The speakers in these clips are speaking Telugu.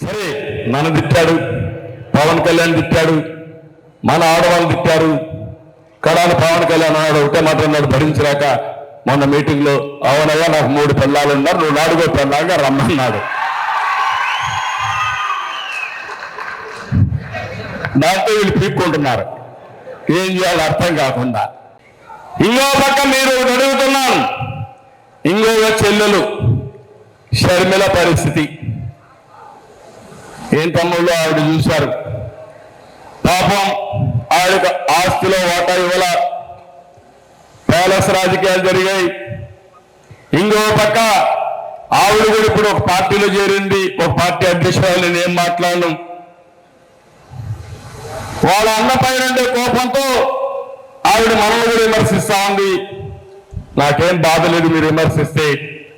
సరే నన్ను తిట్టాడు, పవన్ కళ్యాణ్ తిట్టాడు, మన ఆడవాళ్ళు తిట్టారు. కడాలి పవన్ కళ్యాణ్ అన్నాడు, ఒకటే మాట అన్నాడు భరించలేక మొన్న మీటింగ్లో, అవునయ్యా నాకు 3 పిల్లలు ఉన్నారు, నువ్వు 4వ పిల్లగా రమ్మన్నాడు. దాంతో వీళ్ళు పీక్కుంటున్నారు, ఏం చేయాలో అర్థం కాకుండా. ఇంకో పక్క మీరు అడుగుతున్నాను, ఇంకో చెల్లెలు షర్మిల పరిస్థితి ఏం తమ్ముళ్ళు ఆవిడ చూశారు. పాపం ఆవిడ ఆస్తిలో వాటా ఇవ్వాల, ప్యాలెస్ రాజకీయాలు జరిగాయి. ఇంకో పక్క ఆవిడ కూడా ఇప్పుడు ఒక పార్టీలో చేరింది, ఒక పార్టీ అధ్యక్షురాలు. నేనేం మాట్లాడను, వాళ్ళ అన్న పైన కోపంతో ఆవిడ మనల్ని కూడా విమర్శిస్తా ఉంది. నాకేం బాధ లేదు, మీరు విమర్శిస్తే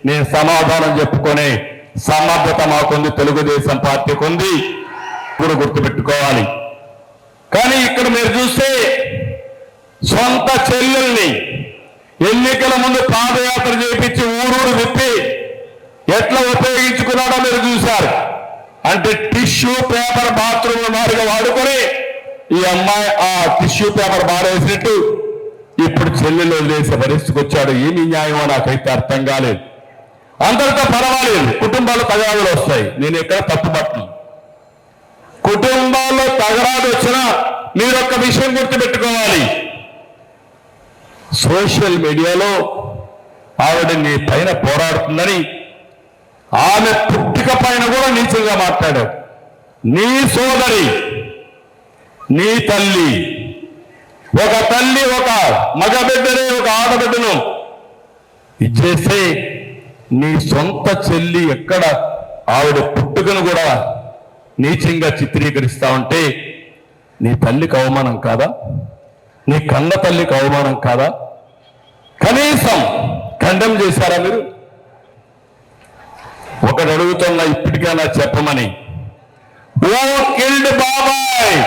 నేను సమాధానం చెప్పుకునే సమర్థత మాకుంది, తెలుగుదేశం పార్టీకి ఉంది, కూడా గుర్తుపెట్టుకోవాలి. కానీ ఇక్కడ మీరు చూస్తే సొంత చెల్లెల్ని ఎన్నికల ముందు పాదయాత్ర చేపించి ఊరూరు విప్పి ఎట్లా ఉపయోగించుకున్నాడో మీరు చూశారు. అంటే టిష్యూ పేపర్ బాత్రూమ్ మారిగా వాడుకొని ఈ అమ్మాయి ఆ టిష్యూ పేపర్ మారేసినట్టు ఇప్పుడు చెల్లెలు వదిలేసే పరిస్థితికి వచ్చాడు. ఏమి న్యాయమో నాకైతే అర్థం కాలేదు. అందరితో పర్వాలేదు, కుటుంబాల్లో తగరాదులు వస్తాయి, నేను ఎక్కడ తప్పుపట్టను. కుటుంబాల్లో తగరాదు వచ్చినా మీరు ఒక్క విషయం గుర్తుపెట్టుకోవాలి, సోషల్ మీడియాలో ఆవిడ నీ పైన పోరాడుతుందని ఆమె పుట్టిక పైన కూడా నీచంగా మాట్లాడాడు. నీ సోదరి, నీ తల్లి, ఒక తల్లి ఒక మగబిడ్డనే ఒక ఆడబిడ్డను ఇచ్చేస్తే నీ సొంత చెల్లి ఎక్కడ ఆవిడ పుట్టుకను కూడా నీచంగా చిత్రీకరిస్తా ఉంటే నీ తల్లికి అవమానం కాదా? నీ కన్న తల్లికి అవమానం కాదా? కనీసం ఖండం చేశారా మీరు? ఒకటి అడుగుతున్నా, ఇప్పటికైనా చెప్పమని. ఓ కిల్డ్ బాబాయ్,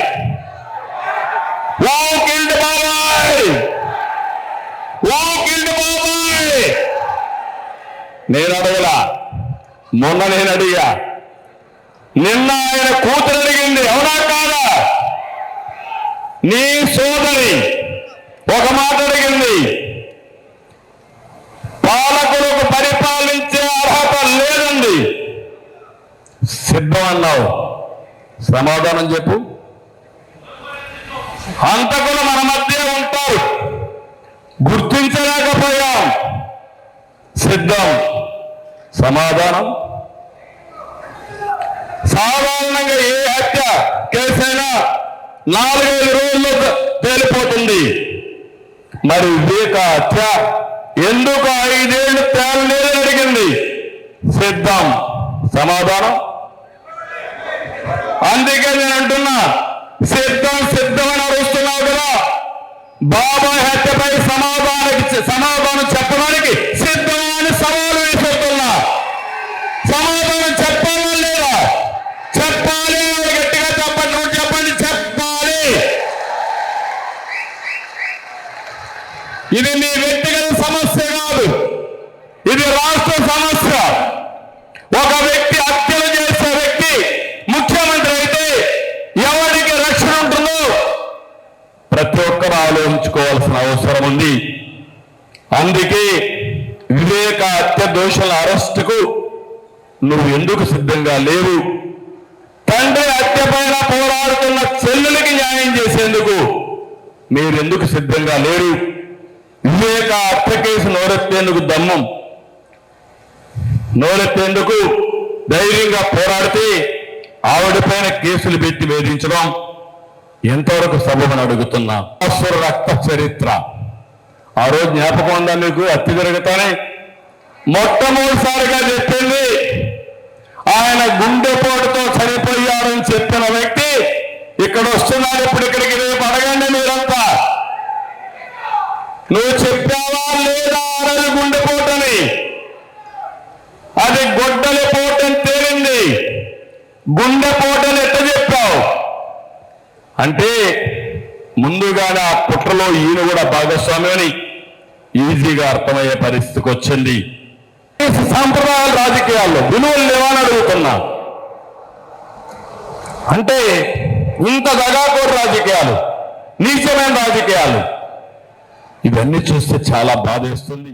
ఓ కిల్డ్ బాబాయ్, ఓ కిల్డ్ బాబాయ్. నేను అడగలా, మొన్న నేను అడిగా, నిన్న ఆయన కూతురు అడిగింది, అవునా కాదా? నీ సోదరి ఒక మాట అడిగింది, పాలకులకు పరిపాలించే అర్హత లేదండి, సిద్ధం అన్నావు, సమాధానం చెప్పు. హంతకులు మన మధ్య ఉంటారు, గుర్తించలేకపోయాం, సిద్ధం, సమాధానం. సాధారణంగా ఏ హత్య కేసైనా 4-5 రోజుల్లో తేలిపోతుంది. మరి వివేక హత్య ఎందుకు 5 ఏళ్ళు తేలలేదని అడిగింది, సిద్ధం, సమాధానం. అందుకే నేను అంటున్నా, సిద్ధం సిద్ధం అని అరుస్తున్నావు కదా, బాబాయ్ హత్యపై సమాధానం చెప్పడానికి సిద్ధమా అని సవాలు వేసుకుంటున్నా. సమాధానం చెప్పాలా లేదా? చెప్పాలి, గట్టిగా చెప్పండి, చెప్పండి, చెప్పాలి. ఇది మీ వ్యక్తిగత సమస్య కాదు, ఇది రాష్ట్ర సమస్య. ఒక వ్యక్తి హత్యలు చేసే వ్యక్తి ముఖ్యమంత్రి అయితే ఎవరికి రక్షణ ఉంటుందో ప్రతి ఒక్కరు ఆలోచించుకోవాల్సిన అవసరం ఉంది. అందుకే వివేక హత్య దోషుల అరెస్టుకు నువ్వు ఎందుకు సిద్ధంగా లేవు? తండ్రి హత్య పైన పోరాడుతున్న చెల్లెలకి న్యాయం చేసేందుకు మీరెందుకు సిద్ధంగా లేరు? వివేక హత్య కేసు నోరెత్తేందుకు దమ్మం, నోరెత్తేందుకు ధైర్యంగా పోరాడితే ఆవిడపైన కేసులు పెట్టి వేధించడం ఎంతవరకు సబబని అడుగుతున్నా. రక్త చరిత్ర ఆ రోజు జ్ఞాపకం ఉందా మీకు? హత్య జరుగుతానే మొట్టమొదటిసారిగా చెప్పింది ఆయన గుండెపోటుతో చనిపోయారని చెప్పిన వ్యక్తి ఇక్కడ వస్తున్నాడు. ఇప్పుడు ఇక్కడికి రేపు అడగండి మీరంతా, నువ్వు చెప్పావా లేదా ఆ రోజు గుండెపోటని? అది గొడ్డలి పోటని తేలింది, గుండెపోటని ఎట్ట చెప్పావు అంటే ముందుగానే ఆ కుట్రలో ఈయన కూడా భాగస్వామి అని ఈజీగా అర్థమయ్యే పరిస్థితికి వచ్చింది. సాంప్రదాయాల రాజకీయాల్లో విలువలు లేవని అడుగుతున్నా. అంటే ఇంత దగాకోరు రాజకీయాలు, నీచమైన రాజకీయాలు, ఇవన్నీ చూస్తే చాలా బాధేస్తుంది.